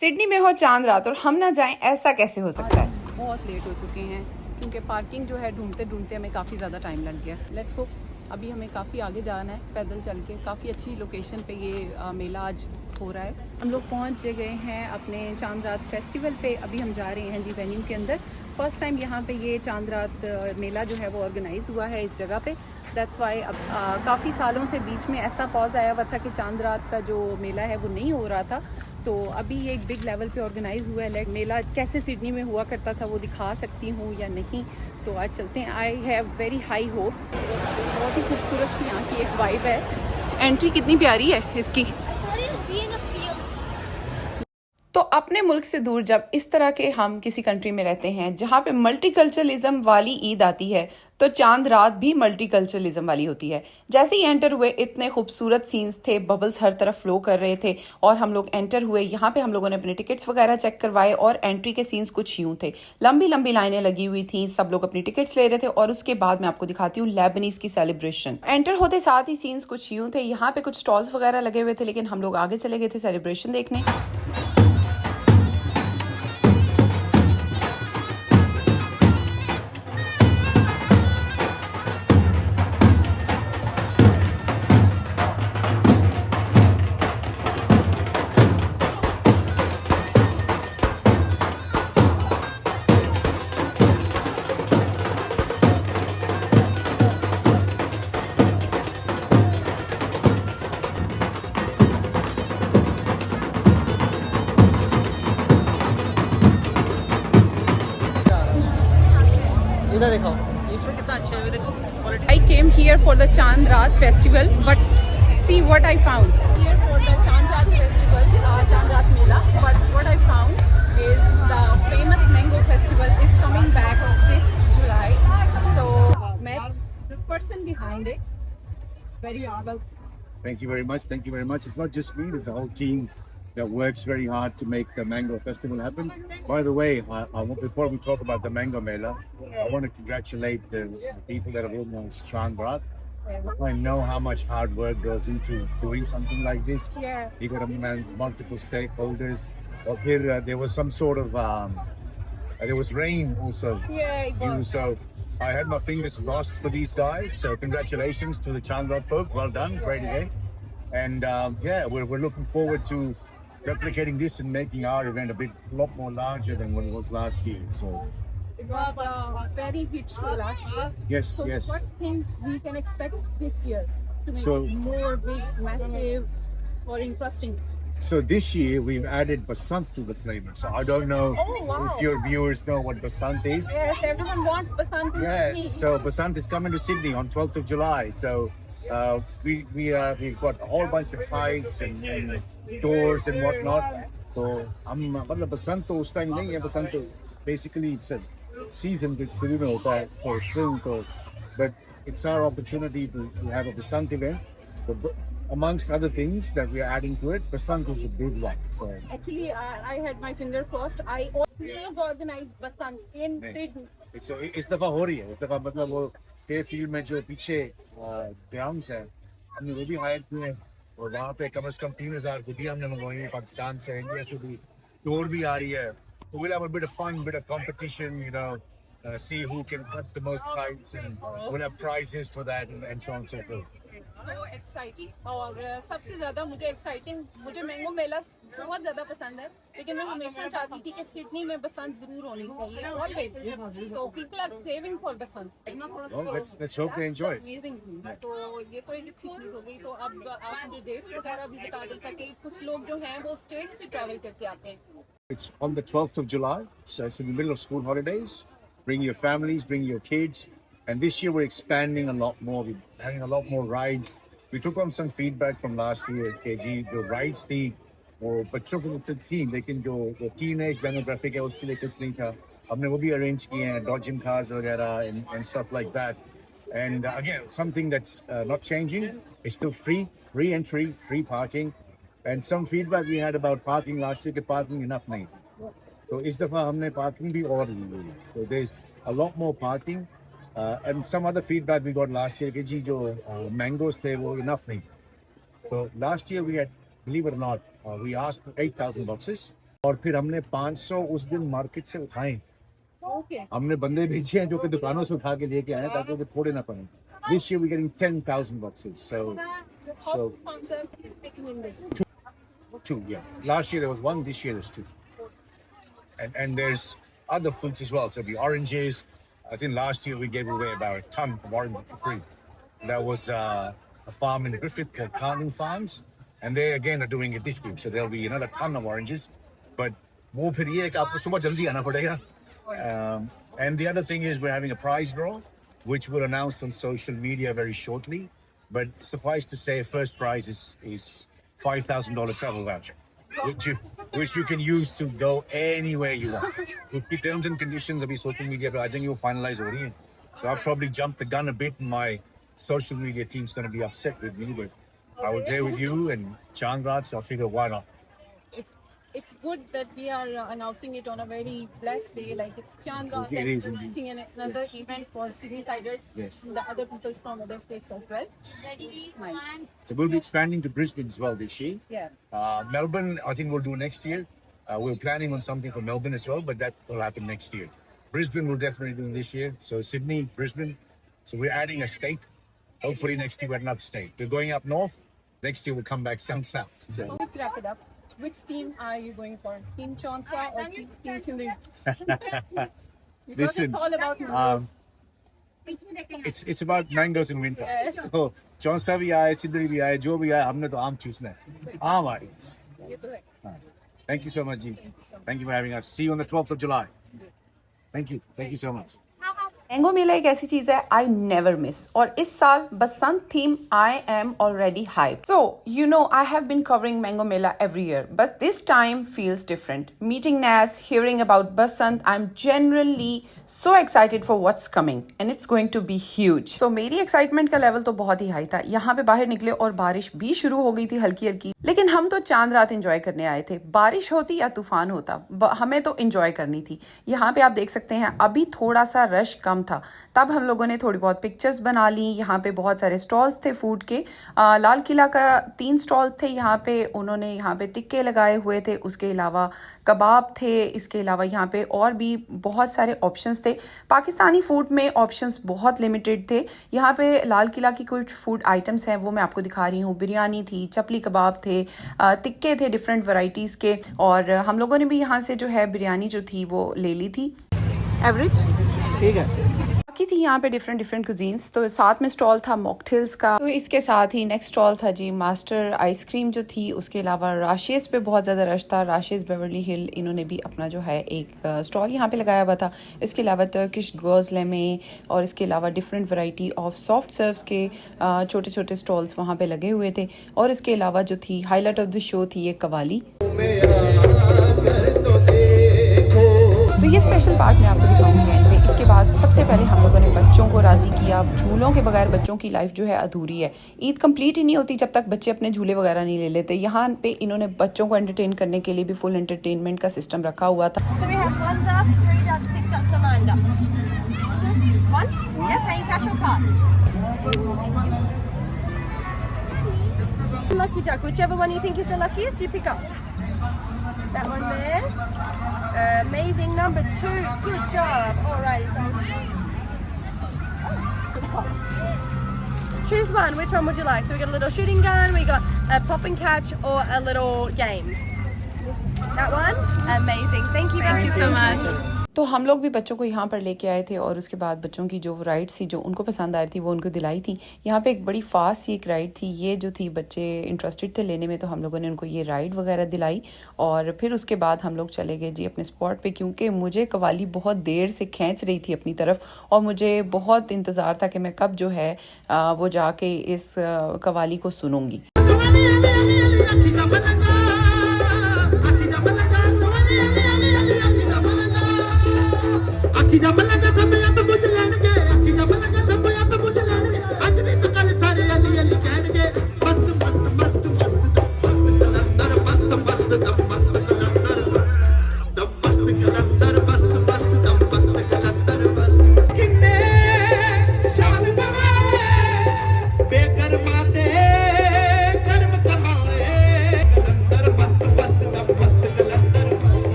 Sydney में हो चांद रात और हम ना जाएं, ऐसा कैसे हो सकता है। बहुत लेट हो चुके हैं क्योंकि पार्किंग जो है ढूंढते ढूंढते हमें काफ़ी ज़्यादा टाइम लग गया। Let's go. अभी हमें काफ़ी आगे जाना है पैदल चल के। काफ़ी अच्छी लोकेशन पे ये मेला आज हो रहा है। हम लोग पहुंच गए हैं अपने चांद रात फेस्टिवल पे। अभी हम जा रहे हैं जी वेन्यू के अंदर। फ़र्स्ट टाइम यहाँ पे ये चांद रात मेला जो है वो ऑर्गेनाइज़ हुआ है इस जगह पे। दैट्स वाई अब काफ़ी सालों से बीच में ऐसा पॉज आया हुआ था कि चांद रात का जो मेला है वो नहीं हो रहा था। तो अभी ये एक बिग लेवल पे ऑर्गेनाइज हुआ है। लाइक मेला कैसे सिडनी में हुआ करता था वो दिखा सकती हूँ या नहीं, तो आज चलते हैं। I have very high hopes. बहुत ही खूबसूरत सी यहाँ की एक वाइब है। एंट्री कितनी प्यारी है इसकी। तो अपने मुल्क से दूर जब इस तरह के हम किसी कंट्री में रहते हैं जहाँ पे मल्टीकल्चरलिज्म वाली ईद आती है, तो चांद रात भी मल्टीकल्चरलिज्म वाली होती है। जैसे ही एंटर हुए इतने खूबसूरत सीन्स थे, बबल्स हर तरफ फ्लो कर रहे थे और हम लोग एंटर हुए। यहाँ पे हम लोगों ने अपने टिकट्स वगैरह चेक करवाए और एंट्री के सीन्स कुछ यूं थे। लंबी लंबी लाइनें लगी हुई थी, सब लोग अपनी टिकट्स ले रहे थे। और उसके बाद मैं आपको दिखाती हूँ लेबनीज की सेलिब्रेशन। एंटर होते साथ ही सीन्स कुछ यूं थे। यहाँ पे कुछ स्टॉल्स वगैरह लगे हुए थे, लेकिन हम लोग आगे चले गए थे सेलिब्रेशन देखने। इधर देखो, इसमें कितना अच्छा है, देखो quality. I came here for the Chand Raat festival, but see what I found. Here for the Chand Raat festival, Chand Raat Mela. But what I found is the famous mango festival is coming back this July. So met the person behind it. Very well. Thank you very much. Thank you very much. It's not just me. There's a whole team that works very hard to make the Mango Festival happen. By the way, before we talk about the Mango Mela, I want to congratulate the people that have organized Chand Raat. I know how much hard work goes into doing something like this. Yeah. You got to manage multiple stakeholders. Up here, there was some sort of there was rain also. Yeah, it due, was. so I had my fingers crossed for these guys. So congratulations to the Chand Raat folk. Well done, great event. And yeah, we're looking forward to replicating this and making our event a lot more larger than what it was last year. So It was a very hit show last year. yes, So yes. what things we can expect this year to make So- it more big, massive, or interesting? So this year we've added basant to the flavor. So I don't know Oh, wow. if your viewers know what basant is. Yes, everyone wants Basant in Yeah, Sydney. so basant is coming to Sydney on 12th of July. So we've got a whole bunch of kites and doors and whatnot. So मतलब basant तो उस time नहीं है. basant तो basically it's a season which शुरू में होता है for spring. So, but it's our opportunity to have a basant event. So, amongst other things that we are adding to it, basant is the big one. So Actually, I had my finger crossed. I always organized Basant in नहीं. Sydney. इस दफा हो रही है. इस दफा मतलब वो फील्ड में जो पीछे ग्राउंड्स है, हमने वो भी हायर किए हैं और वहाँ पे कम से कम 3,000 गुड़िया हमने मंगवाई है पाकिस्तान से, इंडिया से भी. टूर भी आ रही है. So we'll have a bit of fun, bit of competition, you know, see who can cut the most kites, and we'll have prizes for that and so on and so forth. So exciting. और सबसे ज़्यादा मुझे exciting, मुझे mango मेला बहुत ज़्यादा पसंद है, लेकिन मैं हमेशा चाहती थी कि सिडनी में बसंत जरूर होनी चाहिए. Always. So people are craving for Basant. Well, let's hope they enjoy it. Amazing. तो ये तो एक अच्छी चीज हो गई. तो अब आप मुझे डेट्स वगैरह भी बता दें ताकि कुछ लोग जो हैं वो स्टेट से ट्रैवल करके आते हैं. It's on the 12th of July, so it's in the middle of school holidays. Bring your families, bring your kids. And this year we're expanding a lot more. We're having a lot more rides. We took on some feedback from last year, KG. The rides थी वो बच्चों को तो थी, लेकिन जो teenage demographic है उसके लिए कुछ नहीं था. हमने वो भी arrange किए हैं, dodging cars वगैरह and stuff like that. And again, something that's not changing. It's still free entry, free parking. And some feedback we had about parking last year, कि parking enough नहीं थी. तो इस दफा हमने parking भी और ली हुई है. So there's a lot more parking. And some other feedback we got last year कि जी जो mangoes थे वो enough नहीं. So last year we had, believe it or not, we asked for 8,000 boxes. और फिर हमने 500 उस दिन मार्केट से उठाए। Okay. हमने बंदे भेजे हैं जो कि दुकानों से उठा के लेके आए हैं ताकि वो थोड़े ना पड़े। This year we're getting 10,000 boxes. So Picking in this. two, yeah. Last year there was one, this year there's two. And there's other fruits as well. So the oranges, I think last year we gave away about a ton of oranges for free. That was a farm in Griffith called Carling Farms. And they again are doing it this week. So there'll be another ton of oranges. But वो फिर ये है कि आपको सुबह जल्दी आना पड़ेगा. And the other thing is we're having a prize draw, which we'll announce on social media very shortly. But suffice to say, first prize is $5,000 travel voucher, which you can use to go anywhere you want. With the terms and conditions अभी social media पे आ जाएंगे, वो finalize हो रही हैं. So I've probably jumped the gun a bit. My social media team's going to be upset with me, but I was there with you and Chandrat, so I figured why not? It's good that we are announcing it on a very blessed day, like it's Chandra It and is indeed. announcing another Yes. event for Sydney Siders, Yes. the other people from other states as well. It's nice. So we'll be expanding to Brisbane as well this year. Yeah. Melbourne, I think we'll do next year. We're planning on something for Melbourne as well, but that will happen next year. Brisbane we'll definitely do this year. So Sydney, Brisbane. So we're adding a state. Hopefully next year we're another state. We're going up north. Next year we'll come back down south. So. Quick wrap it up. Which team are you going for? Team Chauncey or Team Sindhu? Because Listen, it's all about numbers. It's about mangoes in winter. So Chauncey भी आए, सिद्धू भी आए, जो भी आए, हमने तो आम चूसना है. आम आए. ये तो है. Thank you so much, Ji. so much. Thank you for having us. See you on the 12th of July. Thank you. Thank you so much. Mango मेला एक ऐसी चीज है आई नेवर मिस, और इस साल Basant theme I am already hype. So you know I have been covering mango मेला every year, but this time feels different. Meeting Naz, hearing about Basant, I am generally so excited for what's coming and it's going to be huge. So मेरी excitement का level तो बहुत ही high था. यहाँ पे बाहर निकले और बारिश भी शुरू हो गई थी हल्की हल्की, लेकिन हम तो चांद रात एंजॉय करने आए थे. बारिश होती या तूफान होता, हमें तो एंजॉय करनी थी. यहाँ पे आप देख सकते हैं अभी थोड़ा सा रश कम था, तब हम लोगों ने थोड़ी बहुत पिक्चर्स बना ली. यहाँ पे बहुत सारे स्टॉल्स थे फूड के. लाल किला का 3 स्टॉल्स थे यहाँ पे. उन्होंने यहाँ पे टिक्के लगाए हुए थे, उसके अलावा कबाब थे, इसके अलावा यहाँ पे और भी बहुत सारे ऑप्शंस थे. पाकिस्तानी फूड में ऑप्शंस बहुत लिमिटेड थे. यहाँ पे लाल किला की कुछ फूड आइटम्स हैं वो मैं आपको दिखा रही हूँ. बिरयानी थी, चपली कबाब थे, टिक्के थे डिफरेंट वैरायटीज़ के, और हम लोगों ने भी यहाँ से जो है बिरयानी जो थी वो ले ली थी. एवरेज ठीक है. बाकी थी यहाँ पे डिफरेंट कुजीन्स. तो साथ में स्टॉल था मॉकटेल्स का. तो इसके साथ ही नेक्स्ट स्टॉल था जी मास्टर आइसक्रीम जो थी. उसके अलावा राशेज पे बहुत ज़्यादा रश था. राशेज बेवर्ली हिल इन्होंने भी अपना जो है एक स्टॉल यहाँ पे लगाया हुआ था. इसके अलावा टर्किश गोज़ले में, और इसके अलावा different variety of soft serves के छोटे छोटे स्टॉल्स वहाँ पे लगे हुए थे. और इसके अलावा जो थी हाईलाइट ऑफ द शो थी ये कवाली. तो ये स्पेशल पार्ट मैं आपको दिखाऊंगी एंड में. इसके बाद सबसे पहले हम लोगों ने बच्चों को राज़ी किया. झूलों के बगैर बच्चों की लाइफ जो है अधूरी है. ईद कंप्लीट ही नहीं होती जब तक बच्चे अपने झूले वगैरह नहीं ले लेते. यहाँ पे इन्होंने बच्चों को एंटरटेन करने के लिए भी फुल एंटरटेनमेंट का सिस्टम रखा हुआ था. So we have 1 duck, 3 ducks, 6 ducks and 9 ducks. 1? Yeah, paying cash or card? Lucky duck, whichever one you think is the luckiest, you pick up. That one there. Amazing number 2. Good job. Alrighty. Choose one. Which one would you like? So we got a little shooting gun, we got a pop and catch, or a little game. That one? Amazing. Thank you very Thank you so much. तो हम लोग भी बच्चों को यहाँ पर लेके आए थे, और उसके बाद बच्चों की जो राइड्स थी जो उनको पसंद आई थी वो उनको दिलाई थी. यहाँ पे एक बड़ी फास्ट सी एक राइड थी. ये जो थी बच्चे इंटरेस्टेड थे लेने में, तो हम लोगों ने उनको ये राइड वगैरह दिलाई. और फिर उसके बाद हम लोग चले गए जी अपने स्पॉट पे, क्योंकि मुझे कवाली बहुत देर से खींच रही थी अपनी तरफ, और मुझे बहुत इंतज़ार था कि मैं कब जो है वो जाके इस कवाली को सुनूंगी.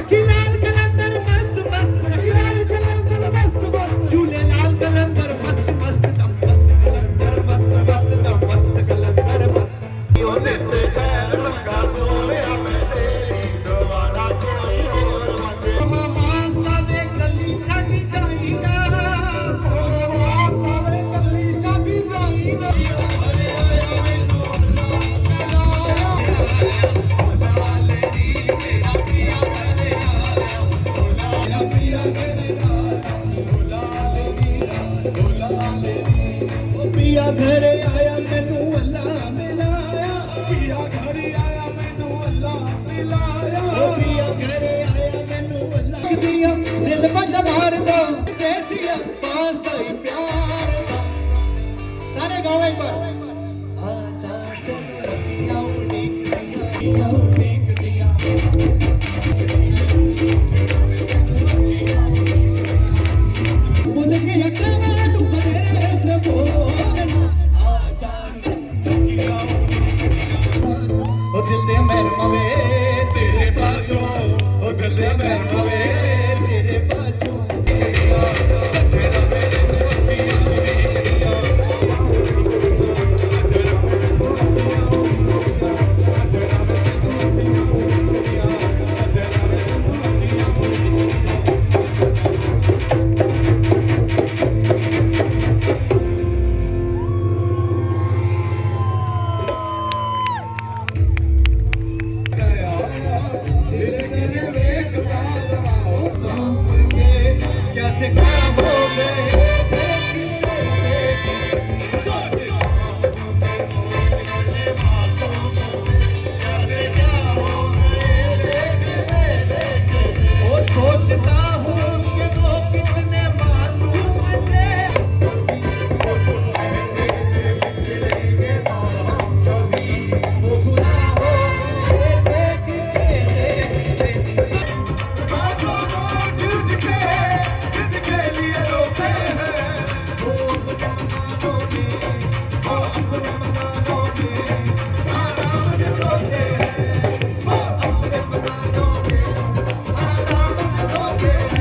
सखी लाल कलंदर मस्त मस्त सखी लाल कलंदर मस्त मस्त झूले लाल कलंदर मस्त मस्त दम मस्त कलंदर मस्त मस्त दम मस्त कलंदर मस्त यो देते खैर लगा सोने मैं तेरी दोबारा कोई और मंगे मास्ता दे गली छड़ी जाईगा मास्ता दे गली छड़ी जाईगा घरे आया मैनू पिया घर आया मैनू अल्लाह मिलाया पिया घर आया मैनू अल्लाह मिलाया पिया घर आया मैनू अल्लाह दिया दिल बच मार दो देसिया पास दा ही प्यार दा सारे गाओ एक बार आजा तेरे पिया उड़ीक दिया बोल के यक मैनू बनेरे ते बोलना आजा पिया ओ दिल दे मेहरमा वे तेरे बाजो ओ दिल दे मेहरमा वे तेरे बाजो सजना मेरे पिया कैसे काम हो गए वो सोचता हूँ कि वो कितने मासूम थे बिछड़ेंगे कभी वो खुदा हो गए देखते बातों को झूठ के जिद के लिए रोते हैं वो अपने मकानों में वो अपने मकानों में आराम से सोते हैं वो अपने मकानों में आराम से सोते हैं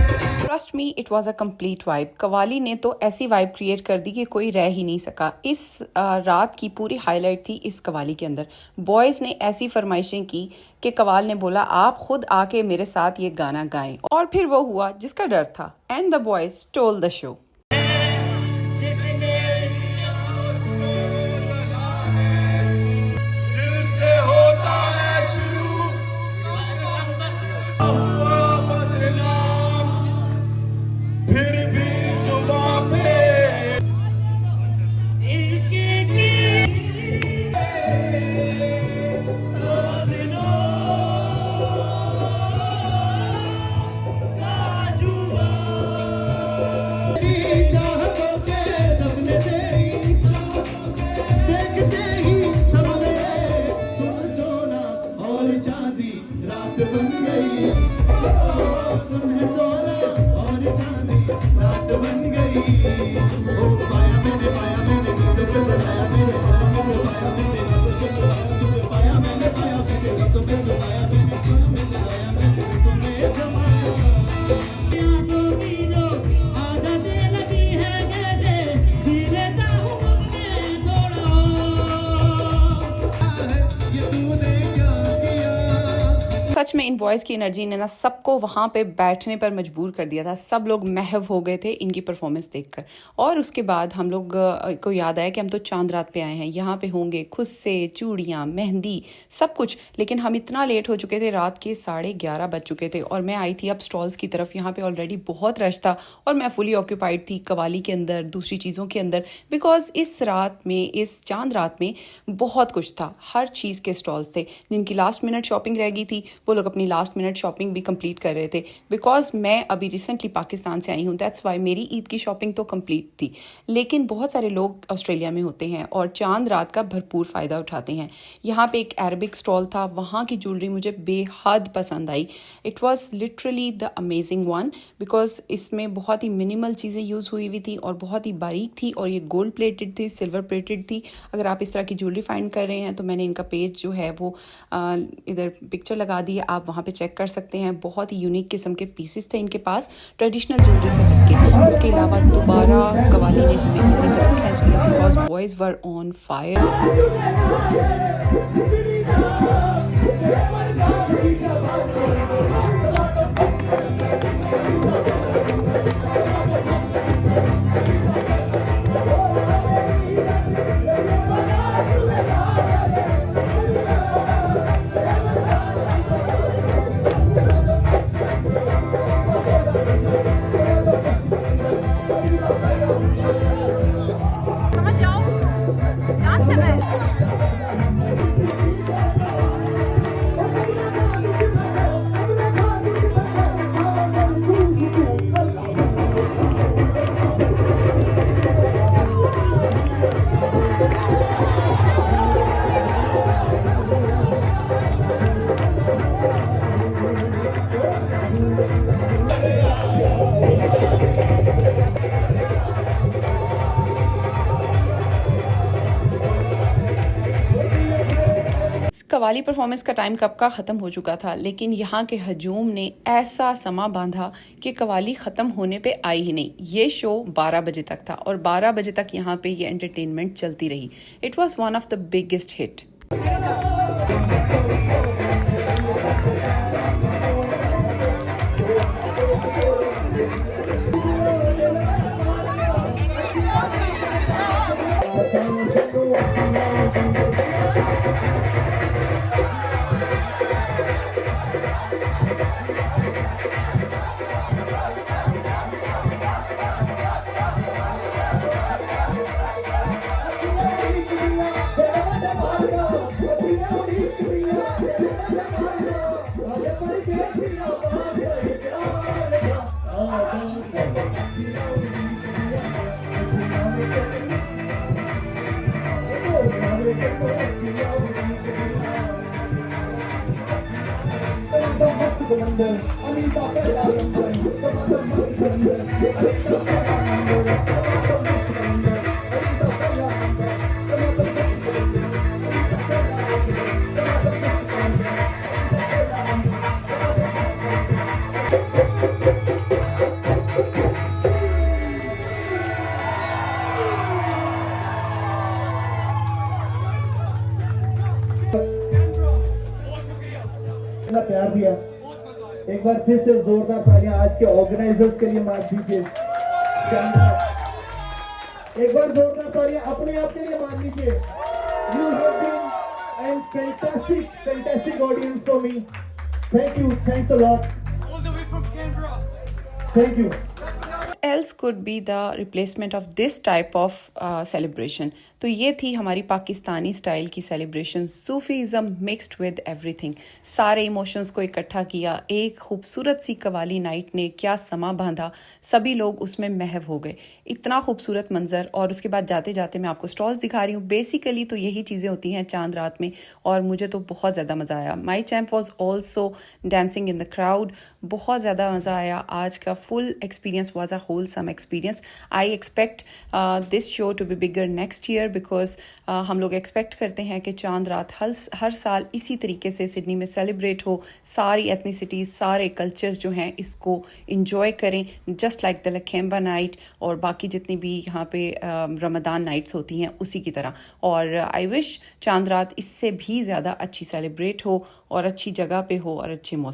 trust me it was a complete vibe. Qawwali ने तो ऐसी वाइब क्रिएट कर दी कि कोई रह ही नहीं सका। इस रात की पूरी हाईलाइट थी इस कवाली के अंदर। बॉयज़ ने ऐसी फरमाइशें की कि कवाल ने बोला आप खुद आके मेरे साथ ये गाना गाएं, और फिर वो हुआ जिसका डर था। And the boys stole the show. दिल से होता है शुरू हुआ बदनाम फिर भी जुबां पे तेरी चाहतों के सपने तेरी चाहतों के देखते ही थम गए तुम सोना और चांदी रात बन गई तुम्हें सोना और चांदी रात बन गई ओ पाया मैंने नींद से जगाया मेरे पाया में जगाया मैंने नींद से जगाया तुझे पाया मैंने नींद से जगाया मैंने दिल में जगाया मैंने तुम्हें जमाया ये तूने क्या किया सच में इन बॉयज़ की एनर्जी ने ना सबको वहाँ पे बैठने पर मजबूर कर दिया था। सब लोग महव हो गए थे इनकी परफॉर्मेंस देखकर। और उसके बाद हम लोग को याद आया कि हम तो चांद रात पे आए हैं, यहाँ पे होंगे खुस्से, चूड़ियाँ, मेहंदी, सब कुछ। लेकिन हम इतना लेट हो चुके थे, रात के 11:30 बज चुके थे और मैं आई थी अब स्टॉल्स की तरफ। यहाँ पे ऑलरेडी बहुत रश था और मैं फुली ऑक्यूपाइड थी कवाली के अंदर, दूसरी चीज़ों के अंदर, बिकॉज इस रात में, इस चांद रात में बहुत कुछ था। हर चीज़ के स्टॉल्स थे। जिनकी लास्ट मिनट शॉपिंग रह गई थी वो लोग अपनी लास्ट मिनट शॉपिंग भी कंप्लीट कर रहे थे। बिकॉज मैं अभी रिसेंटली पाकिस्तान से आई हूँ, दैट्स वाई मेरी ईद की शॉपिंग तो कंप्लीट थी। लेकिन बहुत सारे लोग ऑस्ट्रेलिया में होते हैं और चांद रात का भरपूर फ़ायदा उठाते हैं। यहाँ पे एक अरबिक स्टॉल था, वहाँ की ज्वेलरी मुझे बेहद पसंद आई। It was literally the amazing one, because इसमें बहुत ही मिनिमल चीज़ें यूज़ हुई हुई थी और बहुत ही बारीक थी, और ये गोल्ड प्लेटेड थी, सिल्वर प्लेटेड थी। अगर आप इस तरह की ज्वेलरी फाइंड कर रहे हैं तो मैंने इनका पेज जो है वो इधर पिक्चर लगा दी है, आप वहाँ यहाँ पे चेक कर सकते हैं। बहुत ही यूनिक किस्म के पीसेस थे इनके पास, ट्रेडिशनल ज्वेलरी से हटके। उसके अलावा दोबारा कवाली ने हमें अपनी तरफ खींच लिया because boys were on fire. समझ जाओ, डांस करना है। कवाली परफॉर्मेंस का टाइम कब का ख़त्म हो चुका था, लेकिन यहाँ के हजूम ने ऐसा समा बांधा कि कवाली ख़त्म होने पे आई ही नहीं। ये शो 12 बजे तक था और 12 बजे तक यहाँ पे ये एंटरटेनमेंट चलती रही। It was one of the biggest hit. इतना प्यार दिया, एक बार फिर से जोरदार तालियां आज के ऑर्गेनाइजर्स के लिए मार दीजिए। एक बार जोरदार तालियां अपने आप के लिए मार लीजिए। You have been an fantastic audience for me. Thank you, thanks a lot. Thank you. else could be the replacement of this type of celebration? तो ये थी हमारी पाकिस्तानी स्टाइल की celebration, Sufism mixed with everything. सारे emotions को इकट्ठा किया। एक खूबसूरत सी कवाली नाइट ने क्या समा बांधा, सभी लोग उसमें महव हो गए। इतना खूबसूरत मंजर। और उसके बाद जाते जाते मैं आपको स्टॉल्स दिखा रही हूँ। बेसिकली तो यही चीज़ें होती हैं चांद रात में, और मुझे तो बहुत ज़्यादा मज़ा आया। My champ was also dancing in the crowd. बहुत ज़्यादा मज़ा आया। आज का full experience was a wholesome experience. I expect this show to be bigger next year because हम लोग एक्सपेक्ट करते हैं कि चांद रात हर साल इसी तरीके से सिडनी में सेलिब्रेट हो। सारी एथनिसिटीज़, सारे कल्चर्स जो हैं इसको इंजॉय करें, जस्ट लाइक द लखेम्बा नाइट और बाकी जितनी भी यहाँ पे रमदान नाइट्स होती हैं उसी की तरह। और आई विश चांद रात इससे भी ज़्यादा अच्छी सेलिब्रेट हो और अच्छी जगह पे हो और अच्छे मौसम